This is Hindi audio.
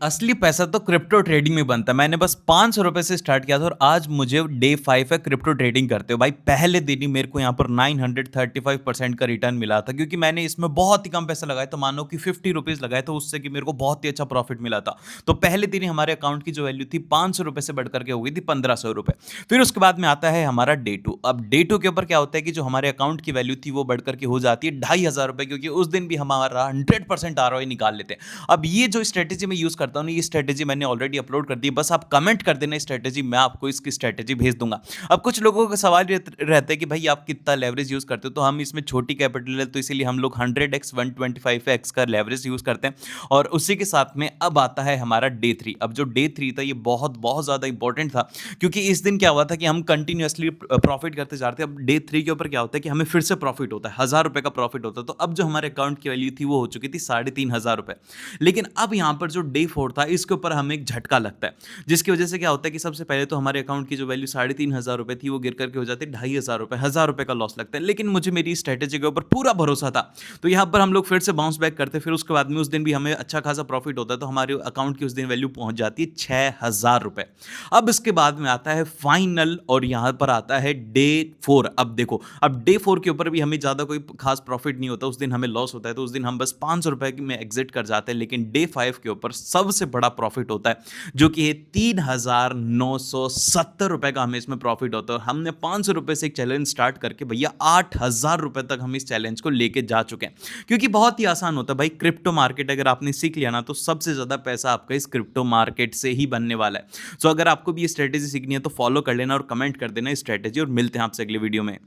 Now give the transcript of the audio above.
असली पैसा तो क्रिप्टो ट्रेडिंग में बनता है। मैंने बस ₹500 से स्टार्ट किया था और आज मुझे डे 5 है क्रिप्टो ट्रेडिंग करते हुए। भाई पहले दिन ही मेरे को यहाँ पर 935% का रिटर्न मिला था क्योंकि मैंने इसमें बहुत ही कम पैसा लगाया, तो मानो कि ₹50 लगाए थे, उससे कि मेरे को बहुत ही अच्छा प्रॉफिट मिला था। तो पहले दिन ही हमारे अकाउंट की जो वैल्यू थी ₹500 से बढ़ करके हो गई थी ₹1500। फिर उसके बाद में आता है हमारा डे 2। अब डे 2 के ऊपर क्या होता है कि जो हमारे अकाउंट की वैल्यू थी वो बढ़ करके हो जाती है ₹2500, क्योंकि उस दिन भी हमारा 100% आरओआई निकाल लेते हैं। अब ये जो स्ट्रेटेजी मैं यूज़ करता हूँ ना, ये स्ट्रेटेजी मैंने ऑलरेडी अपलोड कर दी है, बस आप कमेंट कर देना स्ट्रेटेजी, मैं आपको इसकी स्ट्रेटेजी भेज दूँगा। अब कुछ लोगों का सवाल रहता है कि भाई आप कितना लेवरेज यूज़ करते हो? तो हम इसमें छोटी कैपिटल है, तो इसीलिए हम लोग 100x 125x का लेवरेज यूज़ करते हैं। और उसी के साथ में अब आता है हमारा डे 3। अब जो डे 3 था ये बहुत बहुत ज़्यादा इंपॉर्टेंट था, क्योंकि इस दिन क्या हुआ था कि हम कंटिन्यूअसली प्रॉफिट करते जा रहे थे। अब डे 3 के ऊपर क्या होता है कि हमें फिर से प्रॉफिट होता है, ₹1000 का प्रॉफिट होता है। तो अब जो हमारे अकाउंट की वैल्यू थी वो हो चुकी थी ₹3500। लेकिन अब यहाँ पर जो डे 4 था इसके ऊपर हमें एक झटका लगता है, जिसकी वजह से क्या होता है कि सबसे पहले तो हमारे अकाउंट की जो वैल्यू ₹3500 थी वो गिर करके हो जाती है ₹2500, ₹1000 का लॉस लगता है। लेकिन मुझे मेरी स्ट्रेटेजी के ऊपर पूरा भरोसा था, तो यहाँ पर हम लोग फिर से बाउंस बैक करते, फिर उसके बाद में उस दिन भी हमें अच्छा खासा प्रॉफिट होता है, तो हमारे अकाउंट की उस दिन वैल्यू पहुंच जाती है ₹6000। अब इसके बाद में आता है फाइनल, और यहाँ पर आता है डे 4। अब देखो, अब डे 4 के ऊपर भी हमें ज़्यादा कोई खास प्रॉफिट नहीं होता, उस दिन हमें लॉस होता है, तो उस दिन हम बस ₹500 में एग्जिट कर जाते हैं। लेकिन डे 5 के ऊपर सबसे बड़ा प्रॉफिट होता है, जो कि है ₹3970 का हमें इसमें प्रॉफिट होता है। और हमने ₹500 से एक चैलेंज स्टार्ट करके भैया ₹8000 तक हम इस चैलेंज को लेके जा चुके हैं, क्योंकि बहुत ही आसान होता है भाई। क्रिप्टो मार्केट अगर आपने सीख लिया ना, तो सबसे ज़्यादा पैसा आपका इस क्रिप्टो मार्केट से ही बनने वाला है। सो अगर आपको भी ये स्ट्रेटेजी सीखनी है तो फॉलो कर लेना और कमेंट कर देना स्ट्रेटेजी, और मिलते हैं आपसे अगले वीडियो में।